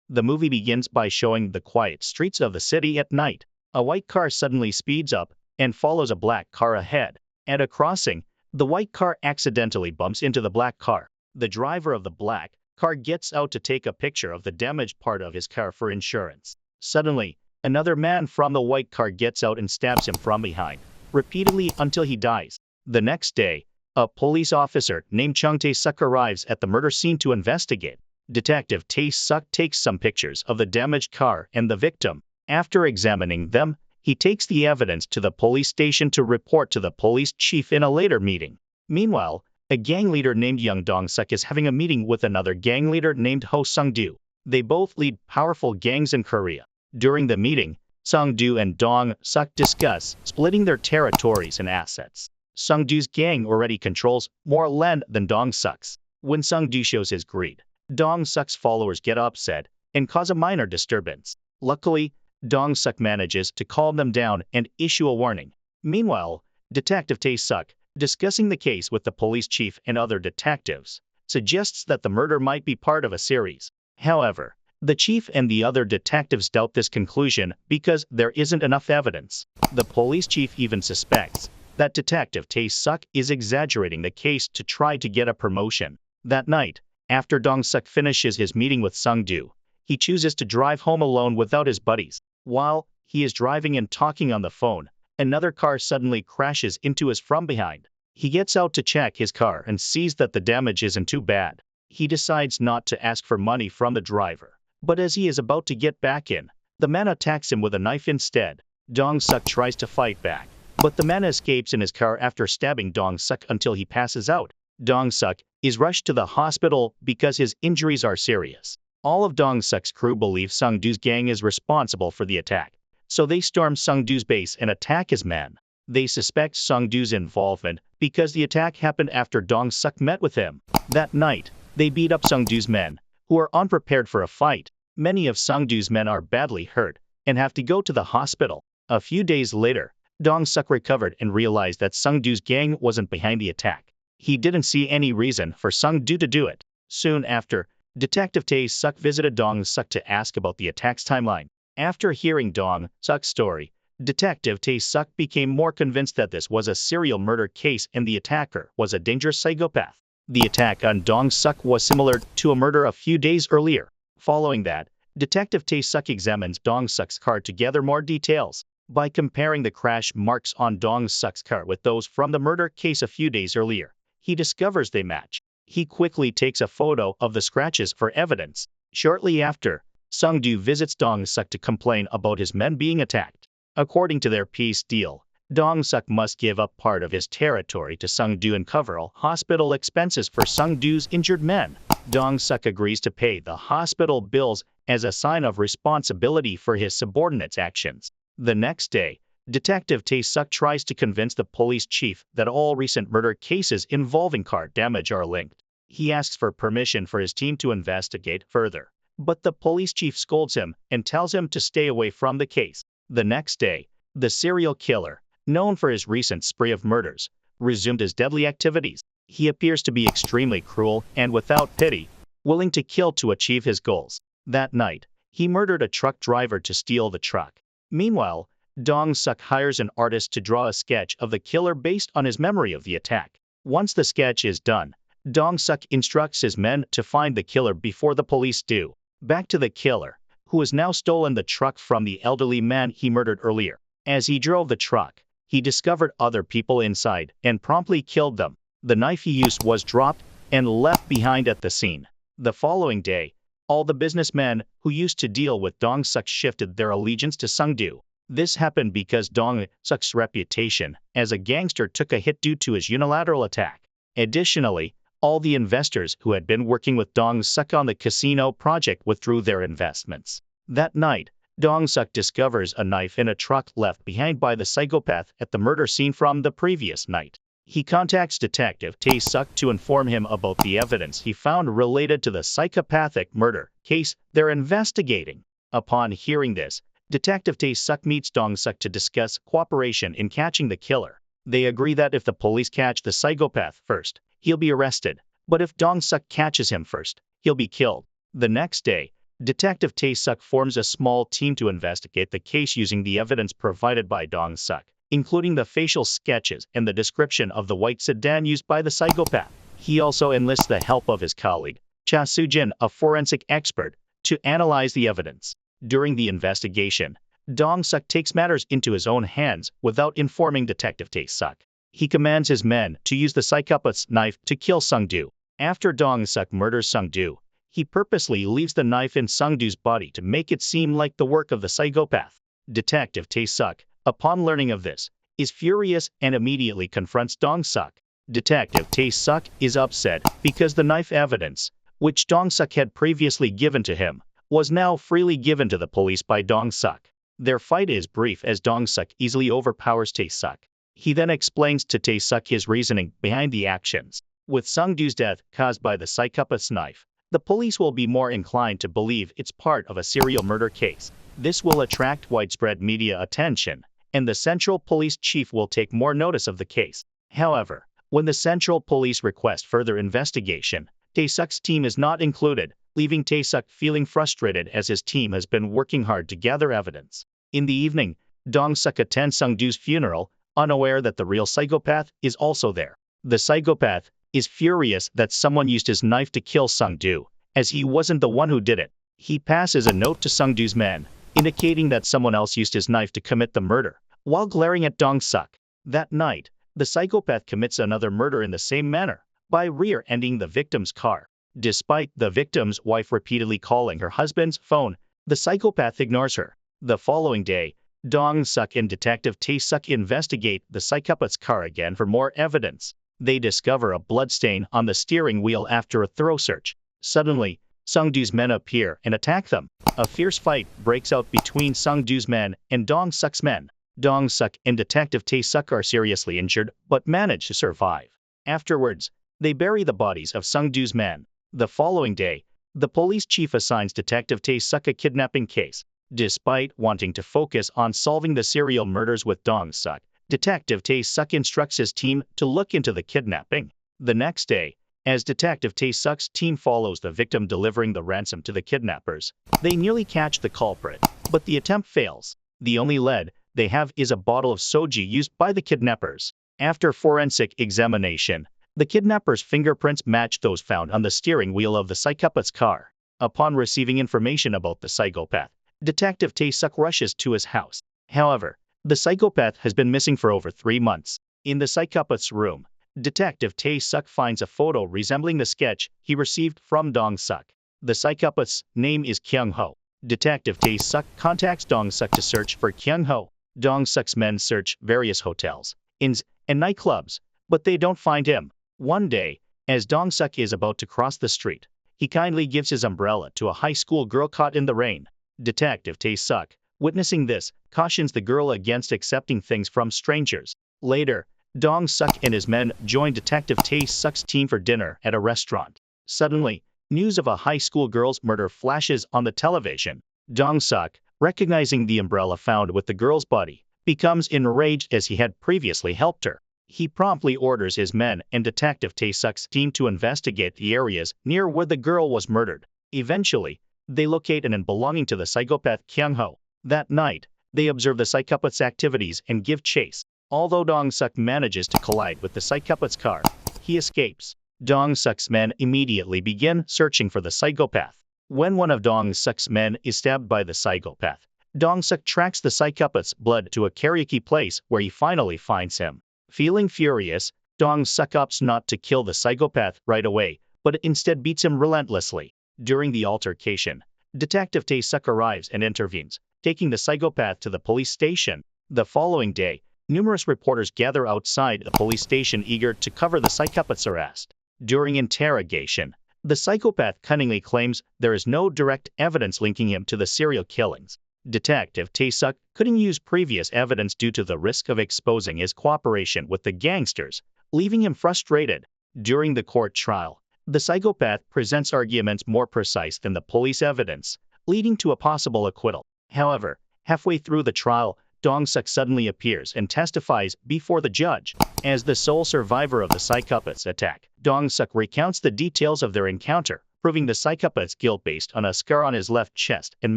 The movie begins by showing the quiet streets of the city at night. A white car suddenly speeds up and follows a black car ahead. At a crossing, the white car accidentally bumps into the black car. The driver of the black car gets out to take a picture of the damaged part of his car for insurance. Suddenly, another man from the white car gets out and stabs him from behind, repeatedly until he dies. The next day, a police officer named Chung Tae-suk arrives at the murder scene to investigate. Detective Tae-suk takes some pictures of the damaged car and the victim. After examining them, he takes the evidence to the police station to report to the police chief in a later meeting. Meanwhile, a gang leader named Young Dong-suk is having a meeting with another gang leader named Ho Sung-do. They both lead powerful gangs in Korea. During the meeting, Sung-do and Dong-suk discuss splitting their territories and assets. Sung-do's gang already controls more land than Dong-suk's. When Sung-do shows his greed, Dong-suk's followers get upset and cause a minor disturbance. Luckily, Dong-suk manages to calm them down and issue a warning. Meanwhile, Detective Tae-suk, discussing the case with the police chief and other detectives, suggests that the murder might be part of a series. However, the chief and the other detectives doubt this conclusion because there isn't enough evidence. The police chief even suspects that Detective Tae-suk is exaggerating the case to try to get a promotion. That night, after Dong-suk finishes his meeting with Sung-do, he chooses to drive home alone without his buddies. While he is driving and talking on the phone, another car suddenly crashes into us from behind. He gets out to check his car and sees that the damage isn't too bad. He decides not to ask for money from the driver. But as he is about to get back in, the man attacks him with a knife instead. Dong-suk tries to fight back, but the man escapes in his car after stabbing Dong-suk until he passes out. Dong-suk is rushed to the hospital because his injuries are serious. All of Dong-suk's crew believe Sung-do's gang is responsible for the attack, so they storm Sung-do's base and attack his men. They suspect Sung-do's involvement because the attack happened after Dong-suk met with him. That night, they beat up Sung-do's men, who are unprepared for a fight. Many of Sung-do's men are badly hurt and have to go to the hospital. A few days later, Dong-suk recovered and realized that Sung-do's gang wasn't behind the attack. He didn't see any reason for Sung-do to do it. Soon after, Detective Tae-suk visited Dong-suk to ask about the attack's timeline. After hearing Dong-suk's story, Detective Tae-suk became more convinced that this was a serial murder case and the attacker was a dangerous psychopath. The attack on Dong-suk was similar to a murder a few days earlier. Following that, Detective Tae-suk examines Dong-suk's car to gather more details. By comparing the crash marks on Dong-suk's car with those from the murder case a few days earlier, he discovers they match. He quickly takes a photo of the scratches for evidence. Shortly after, Sung-do visits Dong-suk to complain about his men being attacked. According to their peace deal, Dong-suk must give up part of his territory to Sung-do and cover all hospital expenses for Sung-do's injured men. Dong-suk agrees to pay the hospital bills as a sign of responsibility for his subordinates' actions. The next day, Detective Tae-suk tries to convince the police chief that all recent murder cases involving car damage are linked. He asks for permission for his team to investigate further, but the police chief scolds him and tells him to stay away from the case. The next day, the serial killer, known for his recent spree of murders, resumed his deadly activities. He appears to be extremely cruel and without pity, willing to kill to achieve his goals. That night, he murdered a truck driver to steal the truck. Meanwhile, Dong-suk hires an artist to draw a sketch of the killer based on his memory of the attack. Once the sketch is done, Dong-suk instructs his men to find the killer before the police do. Back to the killer, who has now stolen the truck from the elderly man he murdered earlier. As he drove the truck, he discovered other people inside and promptly killed them. The knife he used was dropped and left behind at the scene. The following day, all the businessmen who used to deal with Dong-suk shifted their allegiance to Sung-do. This happened because Dong-suk's reputation as a gangster took a hit due to his unilateral attack. Additionally, all the investors who had been working with Dong-suk on the casino project withdrew their investments. That night, Dong-suk discovers a knife in a truck left behind by the psychopath at the murder scene from the previous night. He contacts Detective Tae-suk to inform him about the evidence he found related to the psychopathic murder case they're investigating. Upon hearing this, Detective Tae-suk meets Dong-suk to discuss cooperation in catching the killer. They agree that if the police catch the psychopath first, he'll be arrested, but if Dong-suk catches him first, he'll be killed. The next day, Detective Tae-suk forms a small team to investigate the case using the evidence provided by Dong-suk, including the facial sketches and the description of the white sedan used by the psychopath. He also enlists the help of his colleague, Cha Soo-jin, a forensic expert, to analyze the evidence. During the investigation, Dong-suk takes matters into his own hands without informing Detective Tae-suk. He commands his men to use the psychopath's knife to kill Sung-do. After Dong-suk murders Sung-do, he purposely leaves the knife in Sung-do's body to make it seem like the work of the psychopath. Detective Tae-suk, upon learning of this, is furious and immediately confronts Dong-suk. Detective Tae-suk is upset because the knife evidence, which Dong-suk had previously given to him, was now freely given to the police by Dong-suk. Their fight is brief as Dong-suk easily overpowers Tae-suk. He then explains to Tae-suk his reasoning behind the actions. With Sung-do's death caused by the psychopath's knife, the police will be more inclined to believe it's part of a serial murder case. This will attract widespread media attention, and the Central Police Chief will take more notice of the case. However, when the Central Police request further investigation, Tae-suk's team is not included, leaving Tae-suk feeling frustrated as his team has been working hard to gather evidence. In the evening, Dong-suk attends Sung-do's funeral, unaware that the real psychopath is also there. The psychopath is furious that someone used his knife to kill Sung-do, as he wasn't the one who did it. He passes a note to Sung-do's men, indicating that someone else used his knife to commit the murder, while glaring at Dong-suk. That night, the psychopath commits another murder in the same manner, by rear-ending the victim's car. Despite the victim's wife repeatedly calling her husband's phone, the psychopath ignores her. The following day, Dong-suk and Detective Tae-suk investigate the psychopath's car again for more evidence. They discover a bloodstain on the steering wheel after a thorough search. Suddenly, Sung-do's men appear and attack them. A fierce fight breaks out between Sung-do's men and Dong-suk's men. Dong-suk and Detective Tae-suk are seriously injured but manage to survive. Afterwards, they bury the bodies of Sung-do's men. The following day, the police chief assigns Detective Tae-suk a kidnapping case. Despite wanting to focus on solving the serial murders with Dong-suk, Detective Tae-suk instructs his team to look into the kidnapping. The next day, as Detective Tae-suk's team follows the victim delivering the ransom to the kidnappers, they nearly catch the culprit, but the attempt fails. The only lead they have is a bottle of soju used by the kidnappers. After forensic examination, the kidnappers' fingerprints match those found on the steering wheel of the psychopath's car. Upon receiving information about the psychopath, Detective Tae-suk rushes to his house. However, the psychopath has been missing for over 3 months. In the psychopath's room, Detective Tae-suk finds a photo resembling the sketch he received from Dong-suk. The psychopath's name is Kyung-ho. Detective Tae-suk contacts Dong-suk to search for Kyung-ho. Dong-suk's men search various hotels, inns, and nightclubs, but they don't find him. One day, as Dong-suk is about to cross the street, he kindly gives his umbrella to a high school girl caught in the rain. Detective Tae-suk, witnessing this, cautions the girl against accepting things from strangers. Later, Dong-suk and his men join Detective Tae-suk's team for dinner at a restaurant. Suddenly, news of a high school girl's murder flashes on the television. Dong-suk, recognizing the umbrella found with the girl's body, becomes enraged as he had previously helped her. He promptly orders his men and Detective Tae-suk's team to investigate the areas near where the girl was murdered. Eventually, they locate an inn belonging to the psychopath Kyung-ho. That night, they observe the psychopath's activities and give chase. Although Dong-suk manages to collide with the psychopath's car, he escapes. Dong-suk's men immediately begin searching for the psychopath. When one of Dong-suk's men is stabbed by the psychopath, Dong-suk tracks the psychopath's blood to a karaoke place where he finally finds him. Feeling furious, Dong-suk opts not to kill the psychopath right away, but instead beats him relentlessly. During the altercation, Detective Tae-suk arrives and intervenes, taking the psychopath to the police station. The following day, numerous reporters gather outside the police station eager to cover the psychopath's arrest. During interrogation, the psychopath cunningly claims there is no direct evidence linking him to the serial killings. Detective Tae-suk couldn't use previous evidence due to the risk of exposing his cooperation with the gangsters, leaving him frustrated. During the court trial, the psychopath presents arguments more precise than the police evidence, leading to a possible acquittal. However, halfway through the trial, Dong-suk suddenly appears and testifies before the judge. As the sole survivor of the psychopath's attack, Dong-suk recounts the details of their encounter, proving the psychopath's guilt based on a scar on his left chest and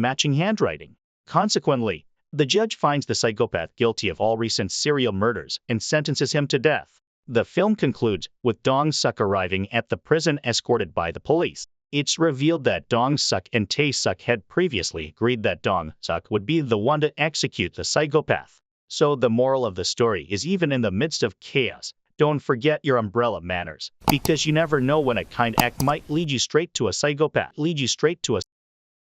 matching handwriting. Consequently, the judge finds the psychopath guilty of all recent serial murders and sentences him to death. The film concludes with Dong Suk arriving at the prison escorted by the police. It's revealed that Dong Suk and Tae Suk had previously agreed that Dong Suk would be the one to execute the psychopath. So the moral of the story is, even in the midst of chaos, don't forget your umbrella manners, because you never know when a kind act might lead you straight to a psychopath.